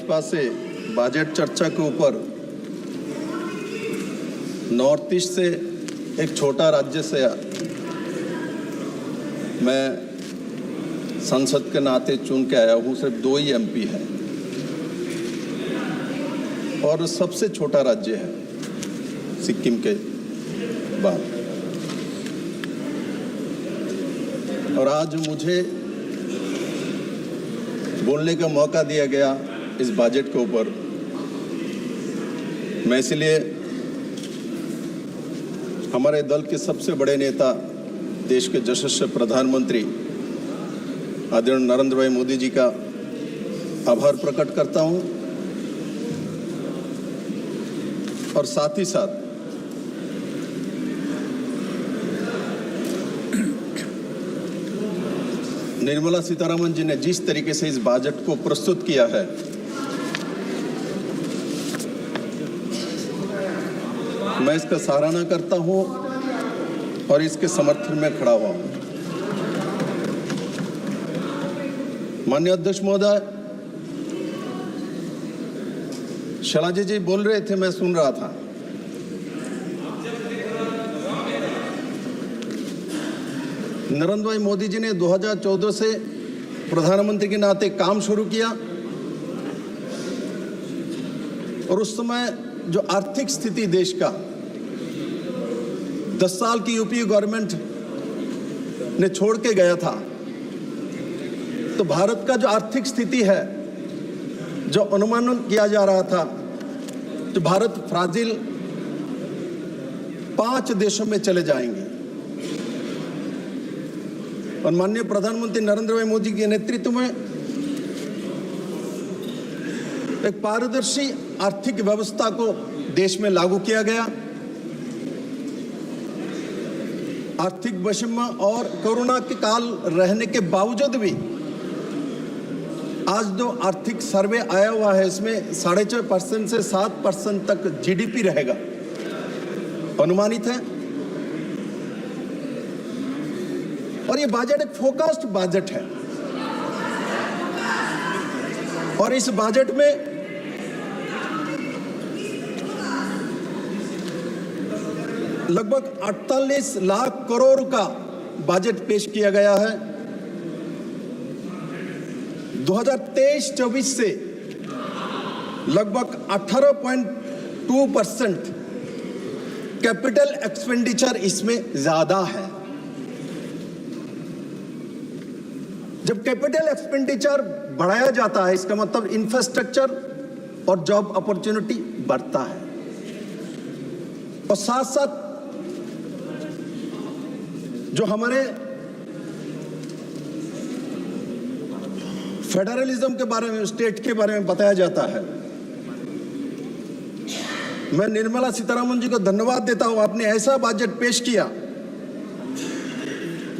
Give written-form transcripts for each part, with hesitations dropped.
भाजपा से बजट चर्चा के ऊपर नॉर्थ ईस्ट से एक छोटा राज्य से मैं संसद के नाते चुन के आया हूँ। सिर्फ 2 ही एमपी है और सबसे छोटा राज्य है सिक्किम के बाद। और आज मुझे बोलने का मौका दिया गया इस बजट के ऊपर। मैं इसलिए हमारे दल के सबसे बड़े नेता, देश के यशस्वी प्रधानमंत्री आदरणीय नरेंद्र भाई मोदी जी का आभार प्रकट करता हूं और साथ ही साथ निर्मला सीतारमण जी ने जिस तरीके से इस बजट को प्रस्तुत किया है, मैं इसका सराहना करता हूं और इसके समर्थन में खड़ा हुआ हूं। माननीय अध्यक्ष महोदय, शैलजा जी बोल रहे थे, मैं सुन रहा था। नरेंद्र भाई मोदी जी ने 2014 से प्रधानमंत्री के नाते काम शुरू किया और उस समय जो आर्थिक स्थिति देश का 10 साल की यूपीए गवर्नमेंट ने छोड़ के गया था, तो भारत का जो आर्थिक स्थिति है, जो अनुमान किया जा रहा था, तो भारत फ्राजिल 5 देशों में चले जाएंगे। और माननीय प्रधानमंत्री नरेंद्र भाई मोदी के नेतृत्व में एक पारदर्शी आर्थिक व्यवस्था को देश में लागू किया गया। आर्थिक वैषम्य और कोरोना के काल रहने के बावजूद भी आज जो आर्थिक सर्वे आया हुआ है, इसमें 6.5% से 7% तक जीडीपी रहेगा अनुमानित है। और ये बजट एक फोकस्ड बजट है और इस बजट में लगभग 48 लाख करोड़ का बजट पेश किया गया है। 2023-24 से लगभग 18.2% कैपिटल एक्सपेंडिचर इसमें ज्यादा है। जब कैपिटल एक्सपेंडिचर बढ़ाया जाता है, इसका मतलब इंफ्रास्ट्रक्चर और जॉब अपॉर्चुनिटी बढ़ता है और साथ साथ जो हमारे फेडरलिज्म के बारे में, स्टेट के बारे में बताया जाता है। मैं निर्मला सीतारमण जी को धन्यवाद देता हूं। आपने ऐसा बजट पेश किया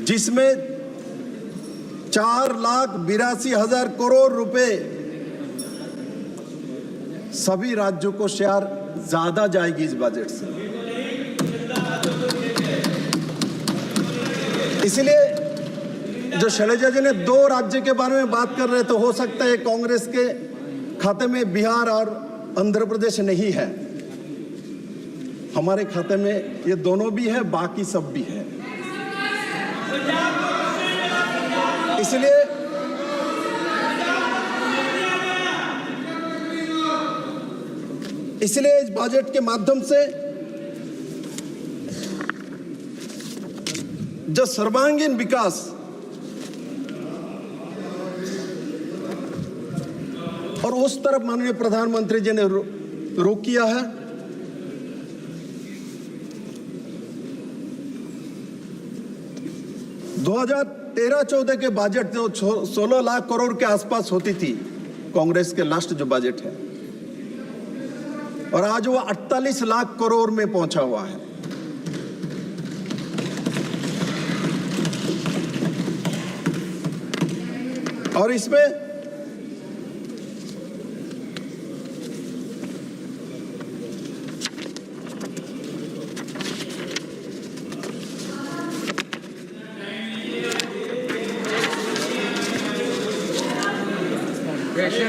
जिसमें 4,82,000 करोड़ रुपए सभी राज्यों को शेयर ज्यादा जाएगी इस बजट से। इसलिए जो शैलजा जी ने 2 राज्य के बारे में बात कर रहे, तो हो सकता है कांग्रेस के खाते में बिहार और आंध्र प्रदेश नहीं है। हमारे खाते में ये दोनों भी है, बाकी सब भी है। इसलिए इस बजट के माध्यम से जो सर्वांगीण विकास और उस तरफ माननीय प्रधानमंत्री जी ने रुख किया है। दो 2013-14 के बजट जो 16 लाख करोड़ के आसपास होती थी, कांग्रेस के लास्ट जो बजट है, और आज वो 48 लाख करोड़ में पहुंचा हुआ है। और इसमें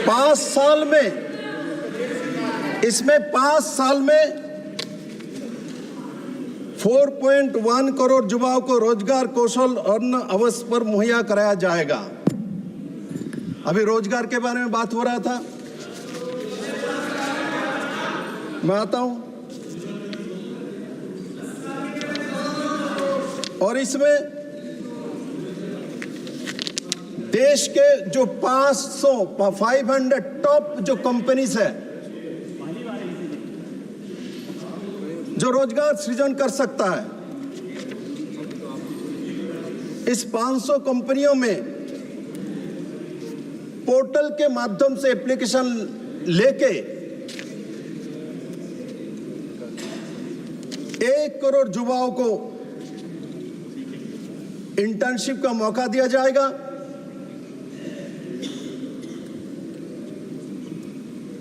5 साल में, इसमें 5 साल में 4.1 करोड़ युवाओं को रोजगार, कौशल और अवसर पर मुहैया कराया जाएगा। अभी रोजगार के बारे में बात हो रहा था, मैं आता हूं, और इसमें देश के जो 500 टॉप जो कंपनीज है जो रोजगार सृजन कर सकता है, इस 500 कंपनियों में पोर्टल के माध्यम से एप्लीकेशन लेके 1 करोड़ युवाओं को इंटर्नशिप का मौका दिया जाएगा।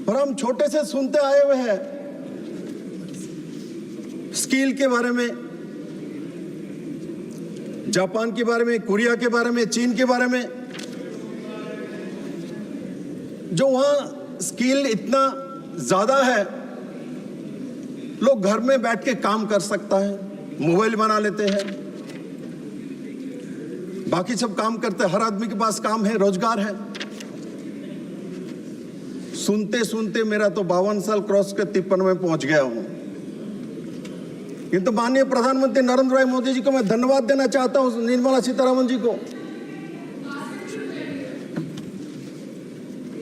और हम छोटे से सुनते आए हुए हैं स्किल के बारे में, जापान के बारे में, कोरिया के बारे में, चीन के बारे में, जो वहां स्किल इतना ज्यादा है, लोग घर में बैठ के काम कर सकता है, मोबाइल बना लेते हैं, बाकी सब काम करते हैं, हर आदमी के पास काम है, रोजगार है। सुनते सुनते मेरा तो 52 साल क्रॉस कर 53 में पहुंच गया हूं। किंतु माननीय प्रधानमंत्री नरेंद्र भाई मोदी जी को मैं धन्यवाद देना चाहता हूं, निर्मला सीतारमण जी को,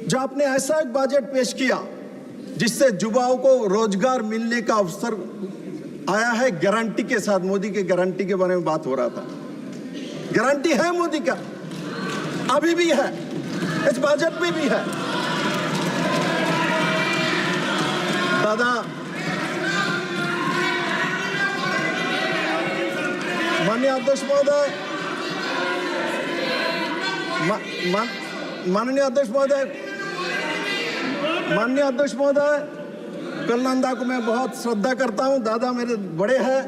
जो आपने ऐसा एक बजट पेश किया जिससे युवाओं को रोजगार मिलने का अवसर आया है, गारंटी के साथ। मोदी के गारंटी के बारे में बात हो रहा था, गारंटी है मोदी का, अभी भी है, इस बजट में भी है। दादा, माननीय अध्यक्ष महोदय, माननीय अध्यक्ष महोदय, कलनंदा को मैं बहुत श्रद्धा करता हूं। दादा मेरे बड़े हैं,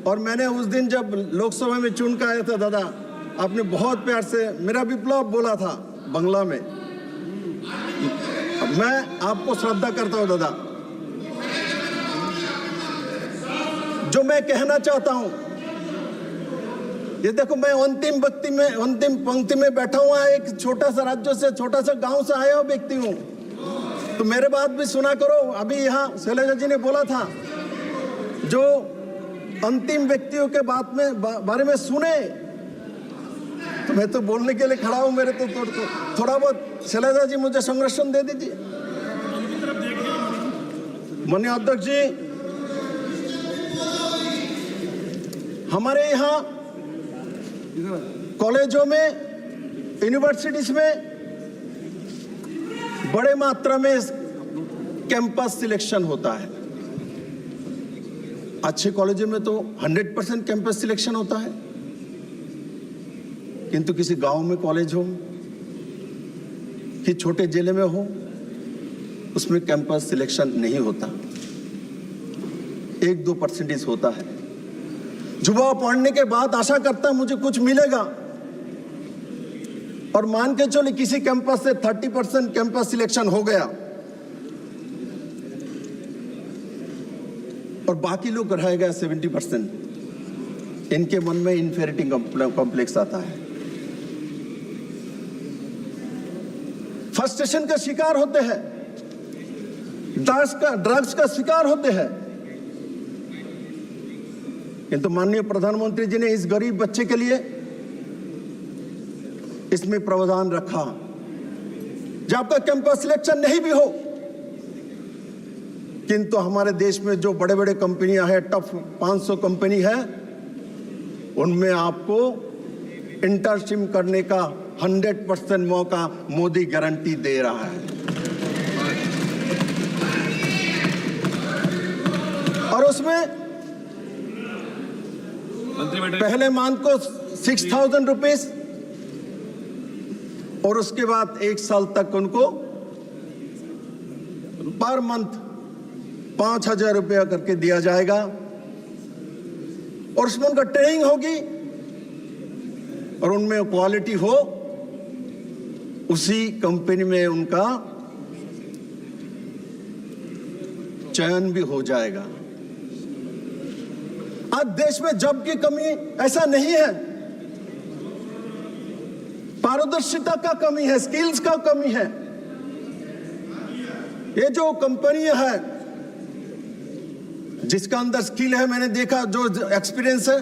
और मैंने उस दिन जब लोकसभा में चुन कर आया था, दादा आपने बहुत प्यार से मेरा विप्लव बोला था बंगला में। मैं आपको श्रद्धा करता हूं दादा। जो मैं कहना चाहता हूं, ये देखो, मैं अंतिम पंक्ति में बैठा हुआ एक छोटा सा राज्य से, छोटा सा गांव से आया हुआ व्यक्ति हूं, तो मेरे बात भी सुना करो। अभी यहाँ शैलजा जी ने बोला था, जो अंतिम व्यक्तियों के बारे में सुने, तो मैं तो बोलने के लिए खड़ा हूं। मेरे तो थोड़ा बहुत शैलजा जी मुझे संरक्षण दे दीजिए। माननीय अध्यक्ष जी, हमारे यहाँ कॉलेजों में, यूनिवर्सिटीज में बड़े मात्रा में कैंपस सिलेक्शन होता है। अच्छे कॉलेजों में तो 100% कैंपस सिलेक्शन होता है, किंतु किसी गांव में कॉलेज हो कि छोटे जिले में हो, उसमें कैंपस सिलेक्शन नहीं होता, 1-2% होता है। युवा पढ़ने के बाद आशा करता है मुझे कुछ मिलेगा, और मान के चलो किसी कैंपस से 30% कैंपस सिलेक्शन हो गया, और बाकी लोग रह गया 70%। इनके मन में इन्फीरियरिटी कॉम्प्लेक्स आता है, फ्रस्ट्रेशन का शिकार होते हैं, ड्रग्स का शिकार होते हैं। किंतु माननीय प्रधानमंत्री जी ने इस गरीब बच्चे के लिए इसमें प्रावधान रखा, जब आपका कैंपस सिलेक्शन नहीं भी हो, किंतु हमारे देश में जो बड़े बड़े कंपनियां हैं, टॉप 500 कंपनी है, उनमें आपको इंटर्नशिप करने का 100% मौका मोदी गारंटी दे रहा है। और उसमें पहले मंथ को 6,000 रुपीज, और उसके बाद 1 साल तक उनको पर मंथ 5,000 रुपया करके दिया जाएगा। और उसमें उनका ट्रेनिंग होगी, और उनमें क्वालिटी हो, उसी कंपनी में उनका चयन भी हो जाएगा। आज देश में जॉब की कमी ऐसा नहीं है, पारदर्शिता का कमी है, स्किल्स का कमी है। ये जो कंपनी है जिसका अंदर स्किल है, मैंने देखा जो एक्सपीरियंस है,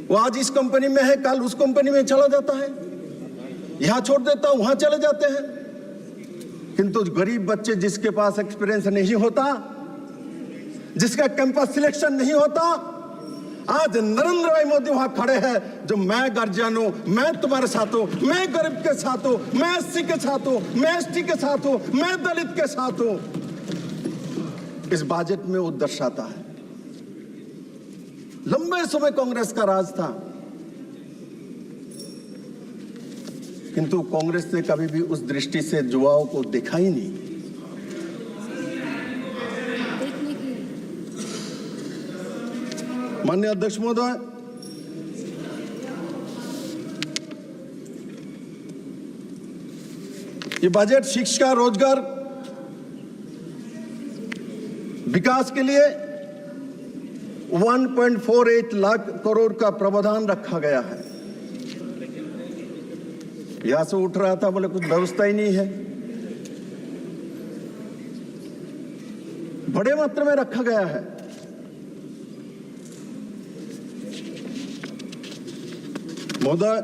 वो आज इस कंपनी में है, कल उस कंपनी में चला जाता है, यहां छोड़ देता वहां चले जाते हैं। किंतु गरीब बच्चे जिसके पास एक्सपीरियंस नहीं होता, जिसका कैंपस सिलेक्शन नहीं होता, आज नरेंद्र भाई मोदी वहां खड़े हैं जो मैं गार्जियन हूं, मैं तुम्हारे साथ हूं, मैं गरीब के साथ हूं, मैं एससी के साथ हूं, मैं एसटी के साथ हूं, मैं दलित के साथ हूं। इस बजट में वो दर्शाता है। लंबे समय कांग्रेस का राज था, किंतु कांग्रेस ने कभी भी उस दृष्टि से युवाओं को देखा ही नहीं। माननीय अध्यक्ष महोदय, ये बजट शिक्षा, रोजगार, विकास के लिए 1.48 लाख करोड़ का प्रावधान रखा गया है। यहां से उठ रहा था, बोले कुछ व्यवस्था ही नहीं है। बड़े मात्रा में रखा गया है। महोदय,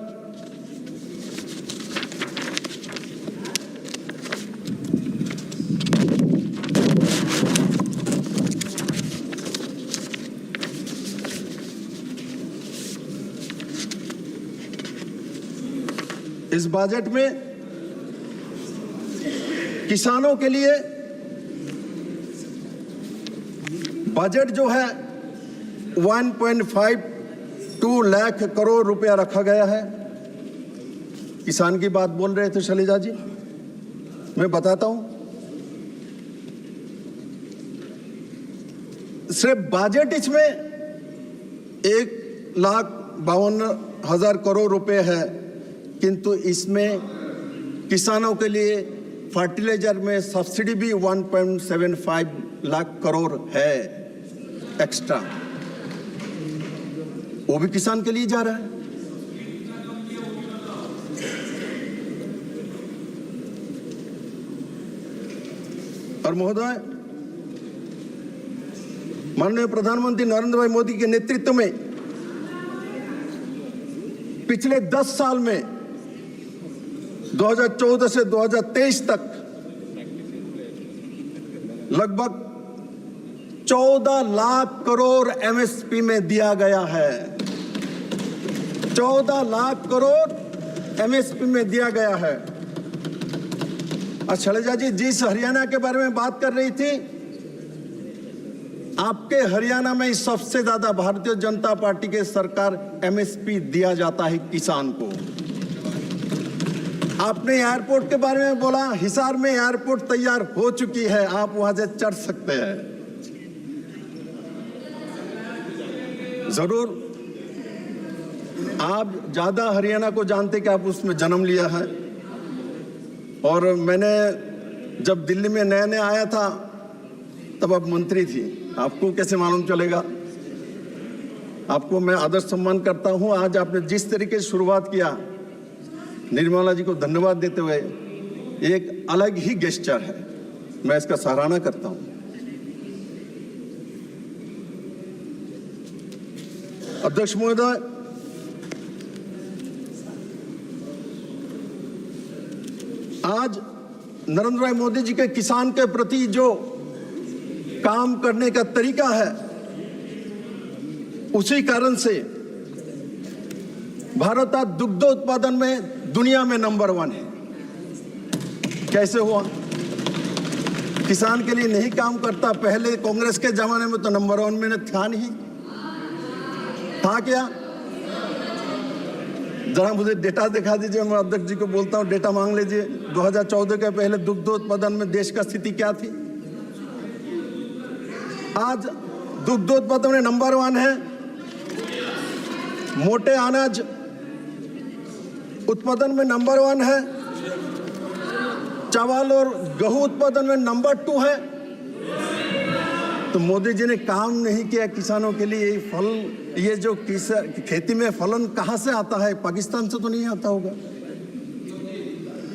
इस बजट में किसानों के लिए बजट जो है 1.52 लाख करोड़ रुपया रखा गया है। किसान की बात बोल रहे थे शैलजा जी, मैं बताता हूं। सिर्फ बजट इसमें 1,52,000 करोड़ रुपए है, किंतु इसमें किसानों के लिए फर्टिलाइजर में सब्सिडी भी 1.75 लाख करोड़ है एक्स्ट्रा, वो भी किसान के लिए जा रहा है। और महोदय, माननीय प्रधानमंत्री नरेंद्र भाई मोदी के नेतृत्व में पिछले 10 साल में 2014 से 2023 तक लगभग 14 लाख करोड़ एमएसपी में दिया गया है। 14 लाख करोड़ एमएसपी में दिया गया है। और शैलजा जी जिस हरियाणा के बारे में बात कर रही थी, आपके हरियाणा में सबसे ज्यादा भारतीय जनता पार्टी के सरकार एमएसपी दिया जाता है किसान को। आपने एयरपोर्ट के बारे में बोला, हिसार में एयरपोर्ट तैयार हो चुकी है, आप वहां से चढ़ सकते हैं। जरूर आप ज्यादा हरियाणा को जानते कि आप उसमें जन्म लिया है। और मैंने जब दिल्ली में नया नया आया था तब आप मंत्री थी, आपको कैसे मालूम चलेगा। आपको मैं आदर सम्मान करता हूं। आज आपने जिस तरीके से शुरुआत किया, निर्मला जी को धन्यवाद देते हुए, एक अलग ही गेस्चर है, मैं इसका सराहना करता हूं। अध्यक्ष महोदय, आज नरेंद्र भाई मोदी जी के किसान के प्रति जो काम करने का तरीका है, उसी कारण से भारत आज दुग्ध उत्पादन में दुनिया में नंबर 1 है। कैसे हुआ? किसान के लिए नहीं काम करता। पहले कांग्रेस के जमाने में तो नंबर 1 में था नहीं, था क्या? जरा मुझे डेटा दिखा दीजिए। मैं अध्यक्ष जी को बोलता हूं, डेटा मांग लीजिए। 2014 के पहले दुग्ध उत्पादन में देश का स्थिति क्या थी? आज दुग्ध उत्पादन में नंबर 1 है। मोटे अनाज उत्पादन में नंबर 1 है। चावल और गेहूं उत्पादन में नंबर 2 है। तो मोदी जी ने काम नहीं किया किसानों के लिए। ये जो खेती में फलन कहां से आता है? पाकिस्तान से तो नहीं आता होगा।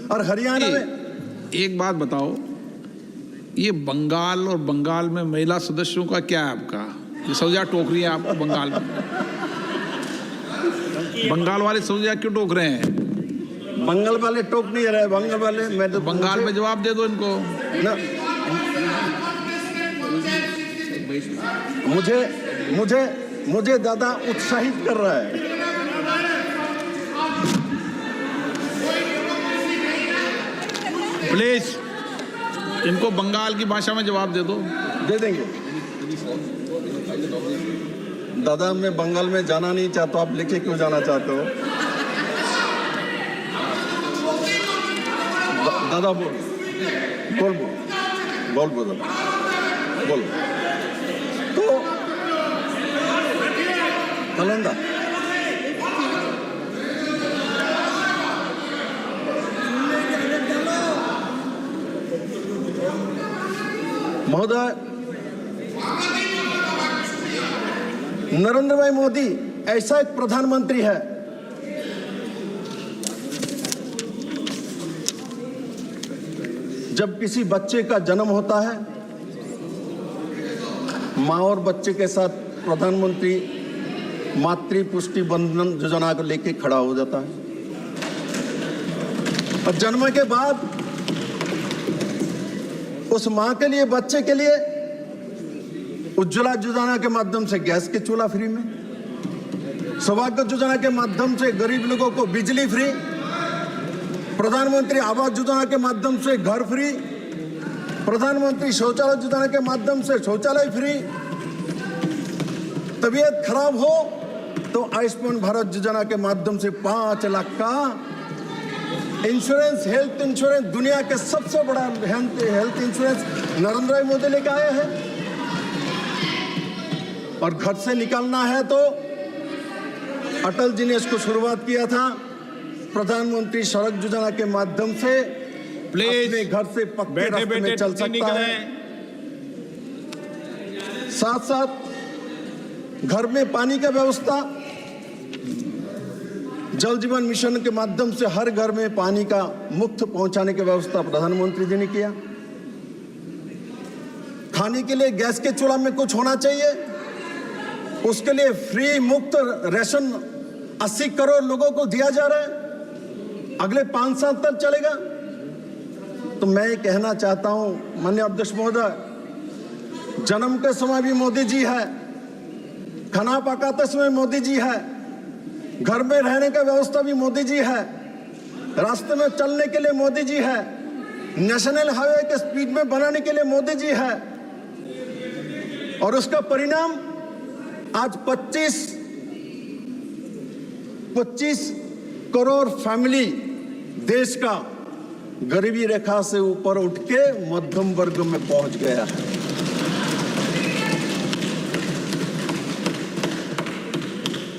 और हरियाणा में एक बात बताओ, ये बंगाल और बंगाल में महिला सदस्यों का क्या है आपका? ये सौजा टोक रही है आपको बंगाल में। बंगाल वाले सौजा क्यों टोक रहे हैं? बंगाल वाले टोक नहीं रहे। बंगाल वाले मैं तो बंगाल में जवाब दे दो इनको ना। मुझे ज्यादा उत्साहित कर रहा है। प्लीज इनको बंगाल की भाषा में जवाब दे दो। दे देंगे। दादा मैं बंगाल में जाना नहीं चाहता, आप लेके क्यों जाना चाहते हो? दादा बोल तो नालंदा महोदय, नरेंद्र भाई मोदी ऐसा एक प्रधानमंत्री है जब किसी बच्चे का जन्म होता है, माँ और बच्चे के साथ प्रधानमंत्री मातृ पुष्टि बंधन योजना को लेके खड़ा हो जाता है। और जन्म के बाद उस माँ के लिए, बच्चे के लिए उज्ज्वला योजना के माध्यम से गैस के चूल्हा फ्री में, सौभाग्य योजना के माध्यम से गरीब लोगों को बिजली फ्री, प्रधानमंत्री आवास योजना के माध्यम से घर फ्री, प्रधानमंत्री शौचालय योजना के माध्यम से शौचालय फ्री। तबीयत खराब हो तो आयुष्मान भारत योजना के माध्यम से 5 लाख का इंश्योरेंस, हेल्थ इंश्योरेंस, दुनिया के सबसे बड़ा हेल्थ इंश्योरेंस नरेंद्र भाई मोदी लेके आए हैं। और घर से निकलना है तो अटल जी ने इसको शुरुआत किया था, प्रधानमंत्री सड़क योजना के माध्यम से अपने घर से पक्के रास्ते में चल सकता है। साथ साथ घर में पानी का व्यवस्था, जल जीवन मिशन के माध्यम से हर घर में पानी का मुफ्त पहुंचाने की व्यवस्था प्रधानमंत्री जी ने किया। खाने के लिए गैस के चूल्हा में कुछ होना चाहिए, उसके लिए फ्री मुफ्त राशन 80 करोड़ लोगों को दिया जा रहा है, अगले 5 साल तक चलेगा। तो मैं कहना चाहता हूं माननीय अध्यक्ष महोदय, जन्म के समय भी मोदी जी है, खाना पकाते समय मोदी जी है, घर में रहने का व्यवस्था भी मोदी जी है, रास्ते में चलने के लिए मोदी जी है, नेशनल हाईवे के स्पीड में बनाने के लिए मोदी जी है। और उसका परिणाम आज 25 करोड़ फैमिली देश का गरीबी रेखा से ऊपर उठ के मध्यम वर्ग में पहुंच गया है।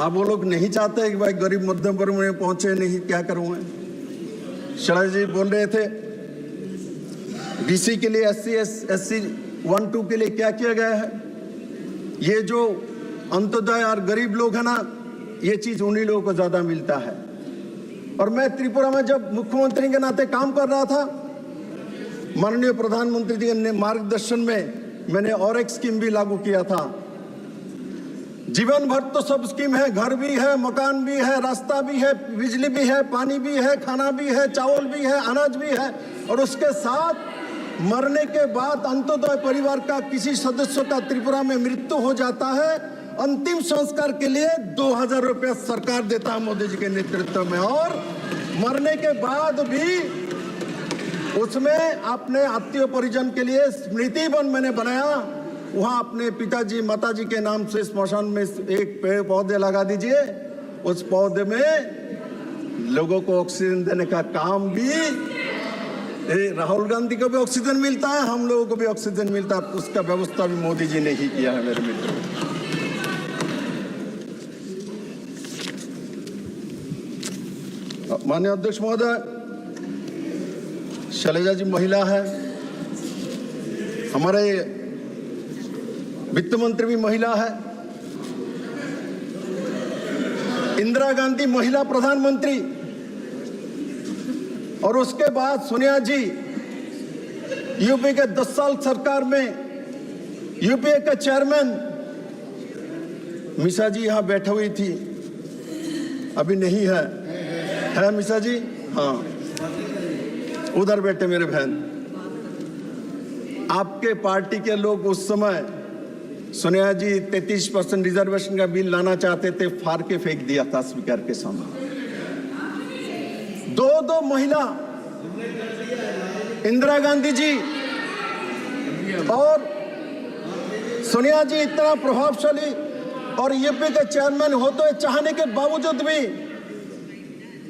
आप वो लोग नहीं चाहते कि भाई गरीब मध्यम वर्ग में पहुंचे नहीं, क्या करूं मैं? शरद जी बोल रहे थे बीसी के लिए SC 1-2 के लिए क्या किया गया है। ये जो अंत्योदय और गरीब लोग हैं ना, ये चीज उन्हीं लोगों को ज्यादा मिलता है। और मैं त्रिपुरा में जब मुख्यमंत्री के नाते काम कर रहा था, माननीय प्रधानमंत्री जी के मार्गदर्शन में मैंने और एक स्कीम भी लागू किया था। जीवन भर तो सब स्कीम है, घर भी है, मकान भी है, रास्ता भी है, बिजली भी है, पानी भी है, खाना भी है, चावल भी है, अनाज भी है। और उसके साथ मरने के बाद अंत्योदय परिवार का किसी सदस्य का त्रिपुरा में मृत्यु हो जाता है, अंतिम संस्कार के लिए 2000 रुपया सरकार देता है मोदी जी के नेतृत्व में। और मरने के बाद भी उसमें अपने आत्मीय परिजन के लिए स्मृति वन मैंने बनाया, वहां अपने पिताजी माताजी के नाम से स्मशान में एक पेड़ पौधे लगा दीजिए। उस पौधे में लोगों को ऑक्सीजन देने का काम भी, राहुल गांधी को भी ऑक्सीजन मिलता है, हम लोगों को भी ऑक्सीजन मिलता है, उसका व्यवस्था भी मोदी जी ने ही किया है मेरे मित्र। माननीय अध्यक्ष महोदय, शैलजा जी महिला है, हमारे वित्त मंत्री भी महिला है, इंदिरा गांधी महिला प्रधानमंत्री, और उसके बाद सोनिया जी यूपी के 10 साल सरकार में यूपीए के चेयरमैन। मिशा जी यहां बैठी हुई थी, अभी नहीं है मिशा जी? हाँ, उधर बैठे मेरे बहन। आपके पार्टी के लोग उस समय सोनिया जी 33% रिजर्वेशन का बिल लाना चाहते थे, फाड़ के फेंक दिया था स्पीकर के सामने। दो महिला, इंदिरा गांधी जी और सोनिया जी इतना प्रभावशाली और यूपी के चेयरमैन होते चाहने के बावजूद भी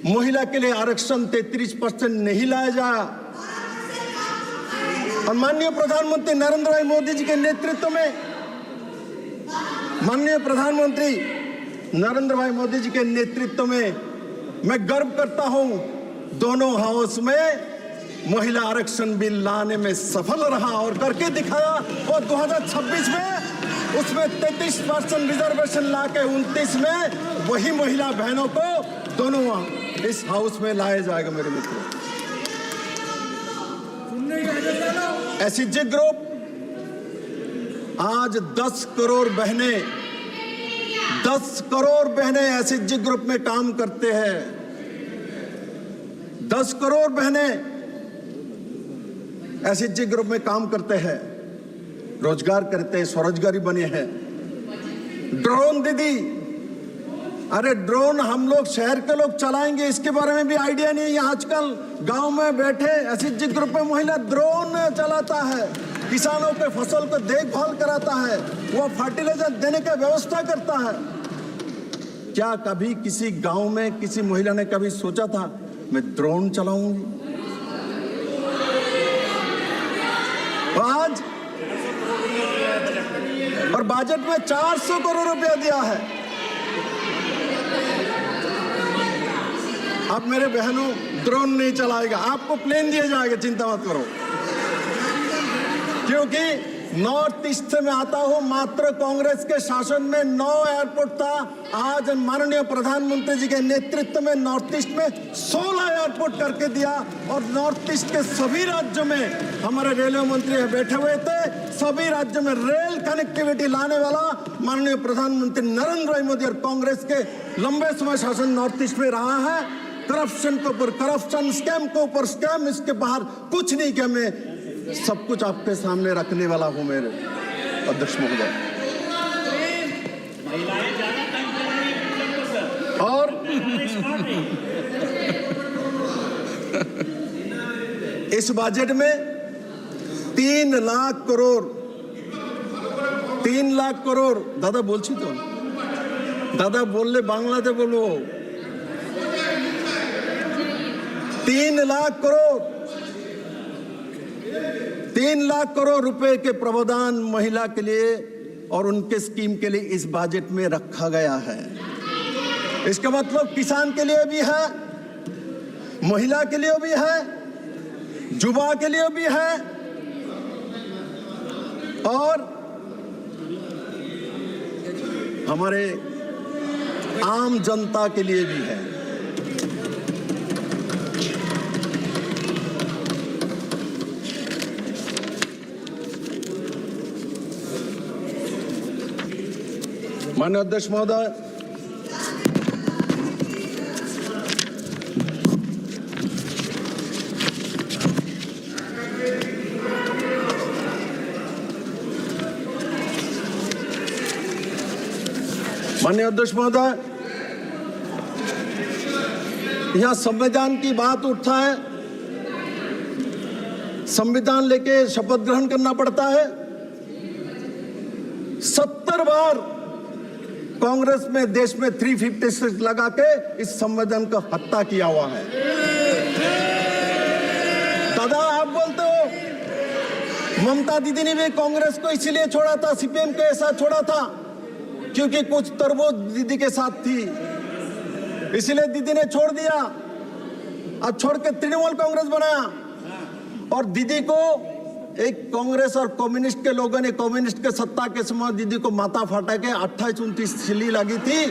महिला के लिए आरक्षण 33% नहीं लाया जाए। और माननीय प्रधानमंत्री नरेंद्र भाई मोदी जी के नेतृत्व में, माननीय प्रधानमंत्री नरेंद्र भाई मोदी जी के नेतृत्व में मैं गर्व करता हूं, दोनों हाउस में महिला आरक्षण बिल लाने में सफल रहा और करके दिखाया। और 2026 में उसमें 33% रिजर्वेशन लाके 29 में वही महिला बहनों को दोनों इस हाउस में लाया जाएगा। मेरे मित्रों, एसएचजी ग्रुप आज 10 करोड़ बहनें, 10 करोड़ बहनें एसएचजी ग्रुप में काम करते हैं। 10 करोड़ बहनें एसएचजी ग्रुप में काम करते हैं, रोजगार करते हैं, स्वरोजगारी बने हैं। ड्रोन दीदी, अरे ड्रोन हम लोग शहर के लोग चलाएंगे, इसके बारे में भी आइडिया नहीं है। आजकल गांव में बैठे एसएचजी ग्रुप में महिला ड्रोन चलाता है, किसानों के फसल को देखभाल कराता है, वो फर्टिलाइजर देने का व्यवस्था करता है। क्या कभी किसी गांव में किसी महिला ने कभी सोचा था मैं ड्रोन चलाऊंगी? आज और बजट में 400 करोड़ रुपया दिया है। अब मेरे बहनों, ड्रोन नहीं चलाएगा, आपको प्लेन दिया जाएगा, चिंता मत करो। क्योंकि नॉर्थ ईस्ट से मैं आता हूं, मात्र कांग्रेस के शासन में 9 एयरपोर्ट था। आज माननीय प्रधानमंत्री जी के नेतृत्व में नॉर्थ ईस्ट में 16 एयरपोर्ट करके दिया। और नॉर्थ ईस्ट के सभी राज्यों में हमारे रेलवे मंत्री बैठे हुए थे, सभी राज्यों में रेल कनेक्टिविटी लाने वाला माननीय प्रधानमंत्री नरेंद्र भाई मोदी और कांग्रेस के लंबे समय शासन नॉर्थ ईस्ट में रहा है। करप्शन के ऊपर करप्शन, स्कैम के ऊपर स्कैम, इसके बाहर कुछ नहीं किया। मैं सब कुछ आपके सामने रखने वाला हूं मेरे अध्यक्ष महोदय। और इस बजट में 3 लाख करोड़, 3 लाख करोड़, दादा बोलছি তো, दादा बोलले बांग्लाते बोलो, 3 लाख करोड़, 3 लाख करोड़ रुपए के प्रावधान महिला के लिए और उनके स्कीम के लिए इस बजट में रखा गया है। इसका मतलब किसान के लिए भी है, महिला के लिए भी है, युवा के लिए भी है और हमारे आम जनता के लिए भी है। माननीय अध्यक्ष महोदय, माननीय अध्यक्ष महोदय, यहां संविधान की बात उठता है। संविधान लेके शपथ ग्रहण करना पड़ता है। 70 बार कांग्रेस में देश में 356 लगा के इस संविधान का हत्या किया हुआ है। दादा आप बोलते हो ममता दीदी ने भी कांग्रेस को इसलिए छोड़ा था, सीपीएम के साथ छोड़ा था क्योंकि कुछ तरबूज दीदी के साथ थी, इसलिए दीदी ने छोड़ दिया। अब छोड़ के तृणमूल कांग्रेस बनाया। और दीदी को एक कांग्रेस और कम्युनिस्ट के लोगों ने, कम्युनिस्ट के सत्ता के समय दीदी को माथा फाटा के 28-29 सिल्ली लगी थी।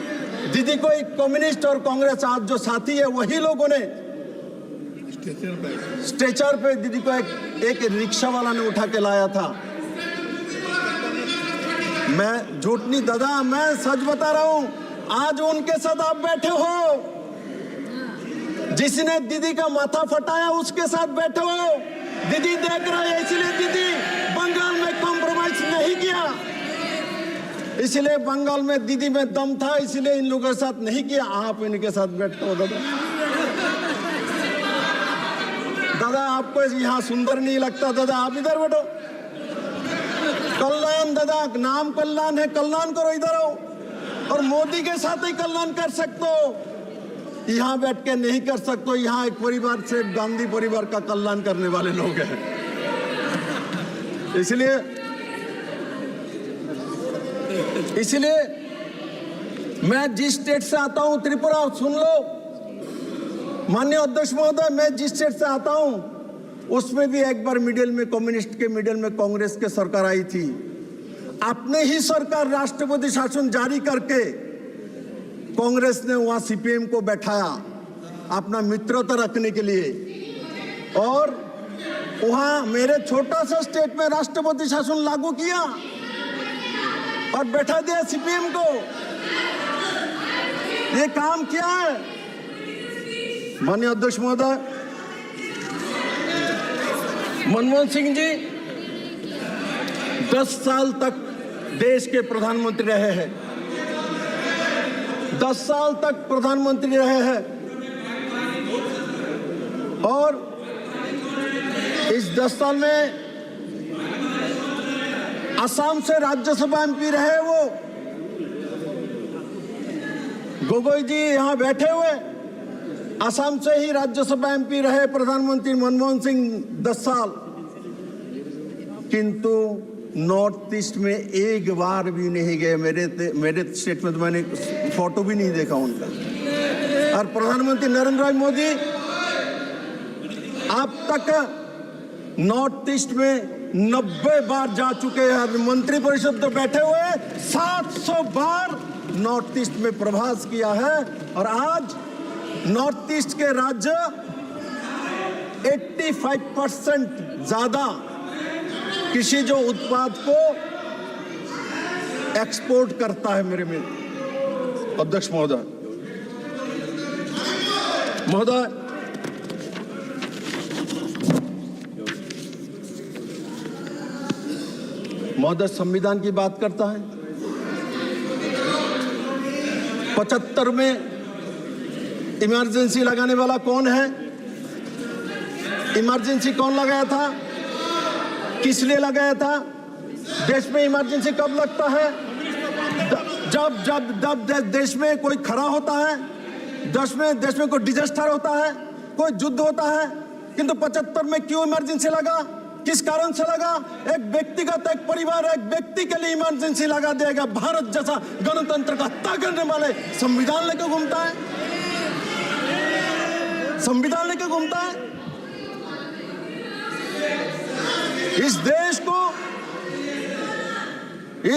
दीदी को एक कम्युनिस्ट और कांग्रेस आज जो साथी है वही लोगों ने स्ट्रेचर पे दीदी को एक रिक्शा वाला ने उठा के लाया था। मैं झूठ नहीं दादा, मैं सच बता रहा हूं। आज उनके साथ आप बैठे हो, जिसने दीदी का माथा फटाया उसके साथ बैठे हो। दीदी देख रहे हैं, इसलिए दीदी बंगाल में कॉम्प्रोमाइज नहीं किया, इसलिए बंगाल में दीदी में दम था, इसलिए इन लोगों के साथ नहीं किया। आप इनके साथ बैठते हो दादा। दादा आपको यहाँ सुंदर नहीं लगता दादा, आप इधर बैठो। कल्याण दादा, नाम कल्याण है, कल्याण करो, इधर आओ। और मोदी के साथ ही कल्याण कर सकते हो, यहाँ बैठ के नहीं कर सकते। यहाँ एक परिवार से गांधी परिवार का कल्याण करने वाले लोग हैं। इसलिए मैं जिस स्टेट से आता हूं, त्रिपुरा, सुन लो माननीय अध्यक्ष महोदय, मैं जिस स्टेट से आता हूं उसमें भी एक बार मिडिल में कम्युनिस्ट के, मिडिल में कांग्रेस के सरकार आई थी। अपने ही सरकार राष्ट्रपति शासन जारी करके कांग्रेस ने वहां सीपीएम को बैठाया अपना मित्रता रखने के लिए, और वहां मेरे छोटा सा स्टेट में राष्ट्रपति शासन लागू किया और बैठा दिया सीपीएम को। ये काम क्या है माननीय अध्यक्ष महोदय? मनमोहन सिंह जी 10 साल तक देश के प्रधानमंत्री रहे हैं, 10 साल तक प्रधानमंत्री रहे हैं, और इस 10 साल में असम से राज्यसभा एमपी रहे वो। गोगोई जी यहाँ बैठे हुए, असम से ही राज्यसभा एमपी रहे प्रधानमंत्री मनमोहन सिंह 10 साल, किंतु नॉर्थ ईस्ट में एक बार भी नहीं गए। मेरे स्टेट में तो मैंने फोटो भी नहीं देखा उनका। और प्रधानमंत्री नरेंद्र भाई मोदी अब तक नॉर्थ ईस्ट में 90 बार जा चुके हैं। मंत्री परिषद तो बैठे हुए 700 बार नॉर्थ ईस्ट में प्रवास किया है। और आज नॉर्थ ईस्ट के राज्य 85% ज्यादा कृषि जो उत्पाद को एक्सपोर्ट करता है। मेरे में अध्यक्ष महोदय, संविधान की बात करता है। 75 में इमरजेंसी लगाने वाला कौन है? इमरजेंसी कौन लगाया था? किस लिए लगाया था? देश में इमरजेंसी कब लगता है? जब देश में कोई खरा होता है, देश में कोई डिजास्टर होता है, कोई युद्ध होता है। किंतु 75 में क्यों इमरजेंसी लगा? किस कारण से लगा? एक व्यक्तिगत, एक परिवार, एक व्यक्ति के लिए इमरजेंसी लगा देगा। भारत जैसा गणतंत्र का हत्या करने वाले संविधान लेकर घूमता है, संविधान लेकर घूमता है। इस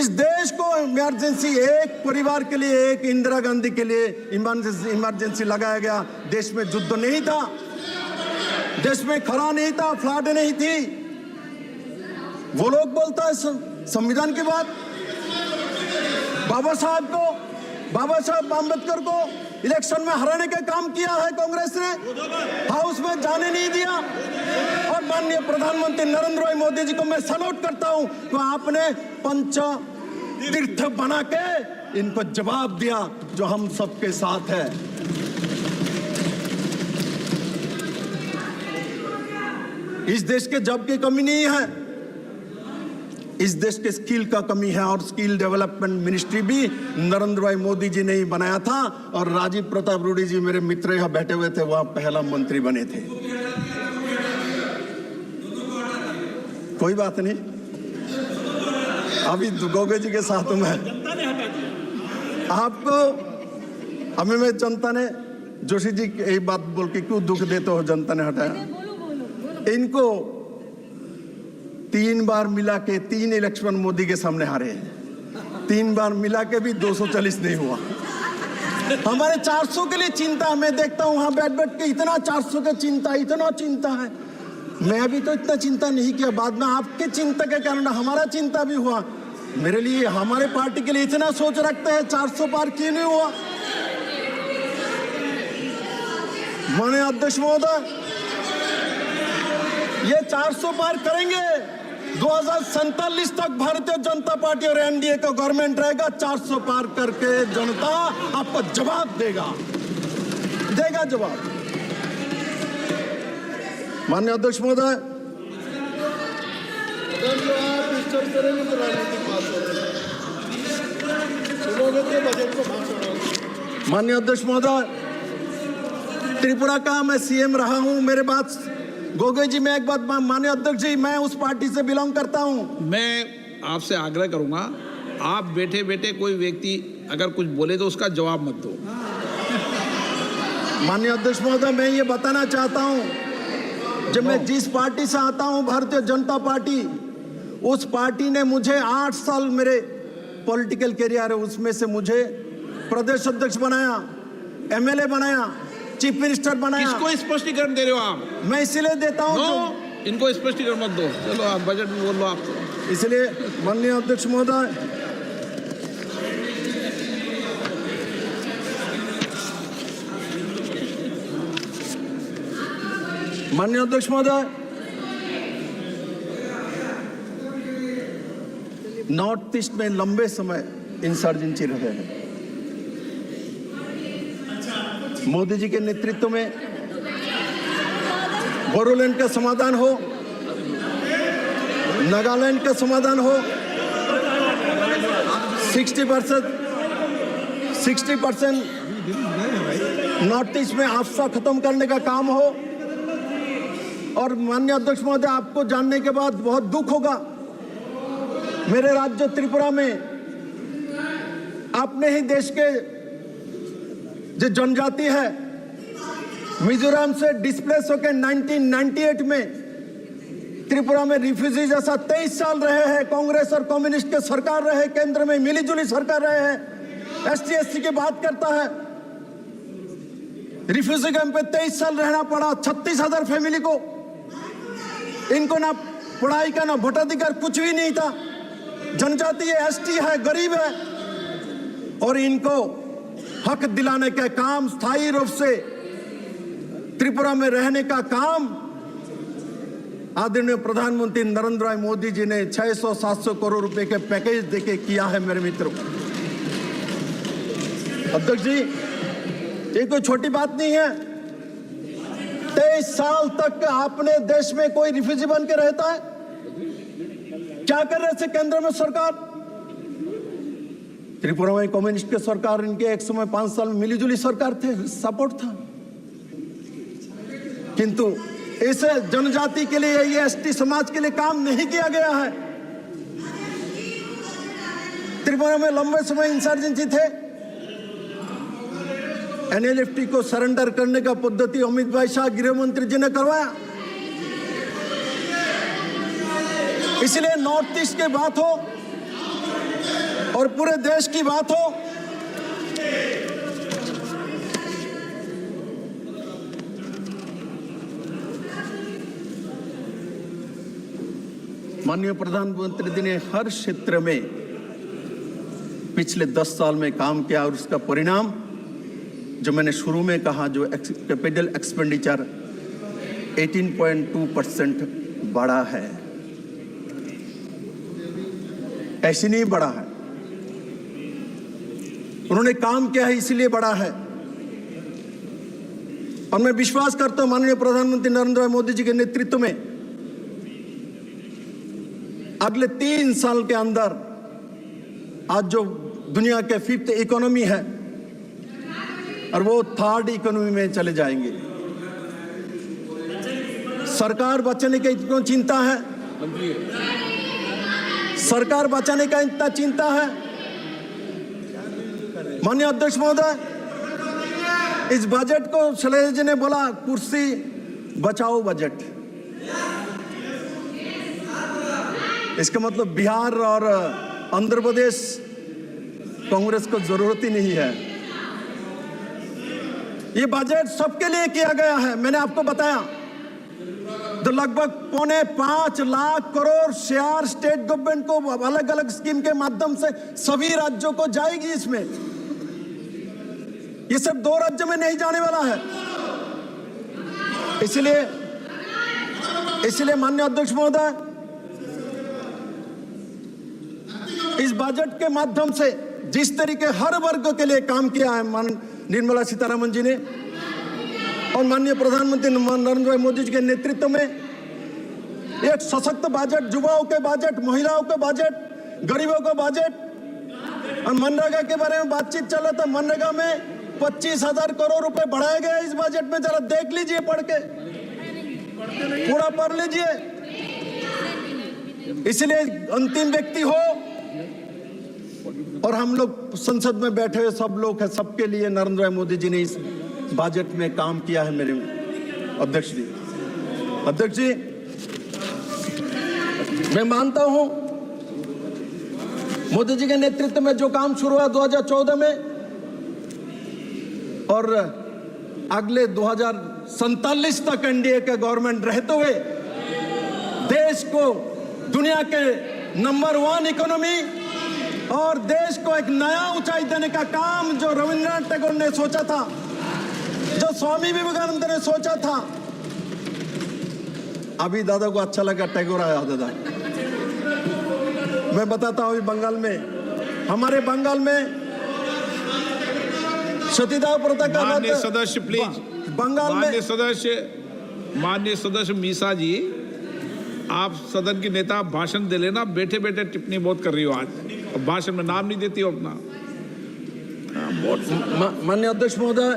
देश को इमरजेंसी, एक परिवार के लिए, एक इंदिरा गांधी के लिए इमरजेंसी लगाया गया। देश में युद्ध नहीं था, देश में खरा नहीं था, फ्लड नहीं थी। वो लोग बोलता है संविधान की बात। बाबा साहब आम्बेडकर को इलेक्शन में हराने का काम किया है कांग्रेस ने, हाउस में जाने नहीं दिया। और माननीय प्रधानमंत्री नरेंद्र भाई मोदी जी को मैं सैल्यूट करता हूं कि आपने पंच तीर्थ बना के इनको जवाब दिया जो हम सबके साथ है। इस देश के जॉब की कमी नहीं है, इस देश के स्किल का कमी है। और स्किल डेवलपमेंट मिनिस्ट्री भी नरेंद्र भाई मोदी जी ने ही बनाया था। और राजीव प्रताप रूडी जी मेरे मित्र यहाँ बैठे हुए थे, वहां पहला मंत्री बने थे। कोई बात नहीं, अभी गोगे जी के साथ में आपको हमें में जनता ने, जोशी जी यही बात बोल के क्यों दुख देते हो, जनता ने हटाया इनको। 3 बार मिला के 3 इलेक्शन मोदी के सामने हारे हैं। 3 बार मिला के भी 240 नहीं हुआ। हमारे 400 के लिए चिंता, मैं देखता हूं वहां बैठ बैठ के इतना 400 का चिंता, इतना चिंता है। मैं अभी तो इतना चिंता नहीं किया, बाद में आपके चिंता के कारण हमारा चिंता भी हुआ। मेरे लिए, हमारे पार्टी के लिए इतना सोच रखते हैं, 400 पार क्यों नहीं हुआ? माननीय अध्यक्ष महोदय, ये 400 पार करेंगे। 2047 तक भारतीय जनता पार्टी और एनडीए का गवर्नमेंट रहेगा। 400 पार करके जनता आपको जवाब देगा जवाब। माननीय अध्यक्ष महोदय, माननीय अध्यक्ष महोदय, त्रिपुरा का मैं सीएम रहा हूं। मेरे बात गोगोई जी, मैं एक बात, माननीय अध्यक्ष जी, मैं उस पार्टी से बिलोंग करता हूं। मैं आपसे आग्रह करूंगा, आप बैठे बैठे कोई व्यक्ति अगर कुछ बोले तो उसका जवाब मत दो। माननीय अध्यक्ष महोदय, मैं ये बताना चाहता हूं, जब मैं जिस पार्टी से आता हूं, भारतीय जनता पार्टी, उस पार्टी ने मुझे 8 साल मेरे पॉलिटिकल करियर है, उसमें से मुझे प्रदेश अध्यक्ष बनाया, एमएलए बनाया, चीफ मिनिस्टर बनाया। किसको स्पष्टीकरण दे रहे हो आप? मैं इसीलिए देता हूं। इनको स्पष्टीकरण मत दो। चलो आप बजट में बोल लो आप तो। इसलिए माननीय अध्यक्ष महोदय, माननीय अध्यक्ष महोदय, नॉर्थ ईस्ट में लंबे समय इंसर्जेंसी रहे हैं। मोदी जी के नेतृत्व में बोडोलैंड का समाधान हो, नागालैंड का समाधान हो, 60% नॉर्थ ईस्ट में आपदा खत्म करने का काम हो। और माननीय अध्यक्ष महोदय, आपको जानने के बाद बहुत दुख होगा, मेरे राज्य त्रिपुरा में अपने ही देश के जो जनजाति है, मिजोरम से डिस्प्लेस होकर 1998 में त्रिपुरा में रिफ्यूजी जैसा 23 साल रहे हैं। कांग्रेस और कम्युनिस्ट के सरकार रहे, केंद्र में मिलीजुली सरकार रहे हैं। एसटी एससी की बात करता है, रिफ्यूजी कैंप पे 23 साल रहना पड़ा 36,000 फैमिली को। इनको ना पढ़ाई का ना वोटाधिकार, कुछ भी नहीं था। जनजाति है, एसटी है, गरीब है, और इनको हक दिलाने का काम, स्थायी रूप से त्रिपुरा में रहने का काम आदरणीय प्रधानमंत्री नरेंद्र भाई मोदी जी ने 600-700 करोड़ रुपए के पैकेज देके किया है। मेरे मित्रों, अध्यक्ष जी, ये कोई छोटी बात नहीं है। 23 साल तक अपने देश में कोई रिफ्यूजी बन के रहता है? क्या कर रहे थे केंद्र में सरकार? त्रिपुरा में कम्युनिस्ट के सरकार, इनके एक समय 5 साल में मिलीजुली सरकार थे, सपोर्ट था। किंतु इस जनजाति के लिए, ये एसटी समाज के लिए काम नहीं किया गया है। त्रिपुरा में लंबे समय इंसर्जेंसी थे। एनएलएफटी को सरेंडर करने का पद्धति अमित भाई शाह गृह मंत्री जी ने करवाया। इसलिए नॉर्थ ईस्ट की बात हो और पूरे देश की बात हो, माननीय प्रधानमंत्री जी ने हर क्षेत्र में पिछले 10 साल में काम किया, और उसका परिणाम जो मैंने शुरू में कहा, जो कैपिटल एक्सपेंडिचर 18.2% बढ़ा है। ऐसे नहीं बढ़ा है, उन्होंने काम किया है, इसलिए बढ़ा है। और मैं विश्वास करता हूं माननीय प्रधानमंत्री नरेंद्र मोदी जी के नेतृत्व में अगले 3 साल के अंदर आज जो दुनिया के 5th इकोनॉमी है, और वो 3rd इकोनॉमी में चले जाएंगे। सरकार बचाने की इतनी चिंता है, सरकार बचाने का इतना चिंता है। माननीय अध्यक्ष महोदय, इस बजट को शैलेश जी ने बोला कुर्सी बचाओ बजट। इसका मतलब बिहार और आंध्र प्रदेश कांग्रेस को जरूरत ही नहीं है। ये बजट सबके लिए किया गया है। मैंने आपको बताया तो लगभग 4.5 lakh crore share state government को अलग अलग स्कीम के माध्यम से सभी राज्यों को जाएगी। इसमें ये सब 2 राज्यों में नहीं जाने वाला है। इसलिए माननीय अध्यक्ष महोदय, इस बजट के माध्यम से जिस तरीके हर वर्ग के लिए काम किया है निर्मला सीतारमण जी ने और माननीय प्रधानमंत्री नरेंद्र भाई मोदी जी के नेतृत्व में, एक सशक्त बजट, युवाओं के बजट, महिलाओं के बजट, गरीबों का बजट। और मनरेगा के बारे में बातचीत चल रहा था। मनरेगा में 25,000 करोड़ रुपए बढ़ाए गए इस बजट में। जरा देख लीजिए, पढ़ के पूरा पढ़ लीजिए। इसलिए अंतिम व्यक्ति हो और हम लोग संसद में बैठे हुए सब लोग हैं, सबके लिए नरेंद्र भाई मोदी जी ने इस बजट में काम किया है। मेरे अध्यक्ष जी, मैं मानता हूं मोदी जी के नेतृत्व में जो काम शुरू हुआ 2014 में और अगले 2047 तक एनडीए के गवर्नमेंट रहते हुए देश को दुनिया के नंबर 1 इकोनॉमी और देश को एक नया ऊंचाई देने का काम जो रविंद्रनाथ टैगोर ने सोचा था, जो स्वामी विवेकानंद ने सोचा था। अभी दादा को अच्छा लगा टैगोर आया दादा। मैं बताता हूं, बंगाल में, हमारे बंगाल में सतीदाह प्रथा का माननीय सदस्य प्लीज, बंगाल में माननीय सदस्य मीसा जी, आप सदन की नेता, भाषण दे लेना। बैठे बैठे टिप्पणी बहुत कर रही हो आज, भाषण में नाम नहीं देती हो अपना। माननीय अध्यक्ष महोदय,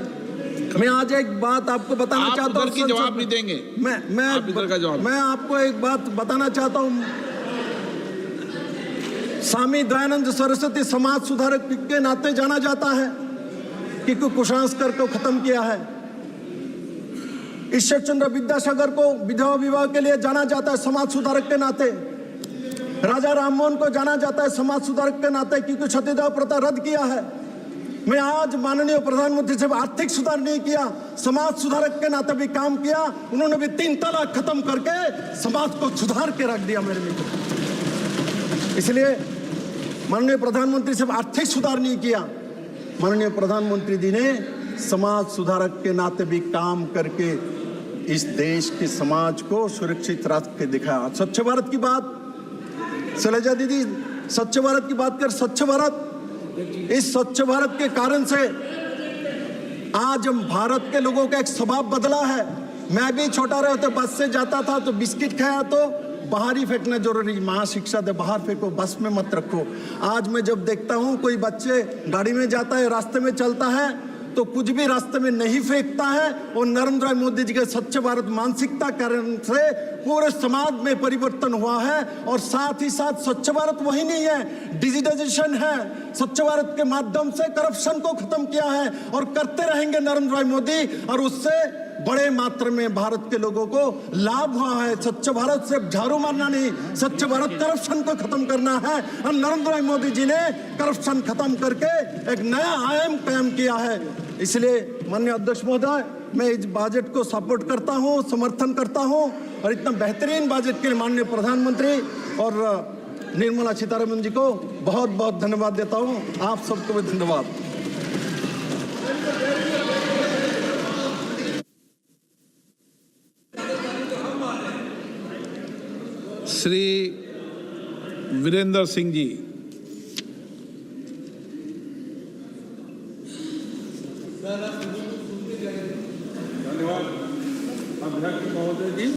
मैं आज एक बात आपको बताना चाहता हूं। की जवाब नहीं देंगे। मैं आपको एक बात बताना चाहता हूं। स्वामी दयानंद सरस्वती समाज सुधारक के नाते जाना जाता है कि कुसंस्कार को खत्म किया है। ईश्वर चंद्र विद्यासागर को विधवा विवाह के लिए जाना जाता है समाज सुधारक के नाते। राजा राममोहन को जाना जाता है समाज सुधारक के नाते, क्योंकि सतीदाह प्रथा रद्द किया है। मैं आज माननीय प्रधानमंत्री से आर्थिक सुधार नहीं किया, समाज सुधारक के नाते भी काम किया। उन्होंने भी 3 तलाक खत्म करके समाज को सुधार के रख दिया मेरे लिए। इसलिए माननीय प्रधानमंत्री से आर्थिक सुधार नहीं किया, माननीय प्रधानमंत्री जी ने समाज सुधारक के नाते भी काम करके इस देश के समाज को सुरक्षित रख के दिखाया। स्वच्छ भारत की बात, शैलजा दीदी स्वच्छ भारत की बात कर। स्वच्छ भारत, इस स्वच्छ भारत के कारण से आज हम भारत के लोगों का एक स्वभाव बदला है। मैं भी छोटा रहे तो बस से जाता था तो बिस्किट खाया तो बाहर ही फेंकना जरूरी, महाशिक्षा दे, बाहर फेंको, बस में मत रखो। आज मैं जब देखता हूं कोई बच्चे गाड़ी में जाता है, रास्ते में चलता है तो कुछ भी रास्ते में नहीं फेंकता है। और नरेंद्र भाई मोदी जी के स्वच्छ भारत मानसिकता कारण से पूरे समाज में परिवर्तन हुआ है। और साथ ही साथ स्वच्छ भारत वही नहीं है, डिजिटाइजेशन है। स्वच्छ भारत के माध्यम से करप्शन को खत्म किया है और करते रहेंगे नरेंद्र भाई मोदी, और उससे बड़े मात्रा में भारत के लोगों को लाभ हुआ है। स्वच्छ भारत से झाड़ू मारना नहीं, स्वच्छ भारत करप्शन को खत्म करना है। और नरेंद्र भाई मोदी जी ने करप्शन खत्म करके एक नया आयाम कायम किया है। इसलिए माननीय अध्यक्ष महोदय, मैं इस बजट को सपोर्ट करता हूं, समर्थन करता हूं और इतना बेहतरीन बजट के लिए माननीय प्रधानमंत्री और निर्मला सीतारमण जी को बहुत बहुत धन्यवाद देता हूं। आप सबको भी धन्यवाद। श्री वीरेंद्र सिंह जी।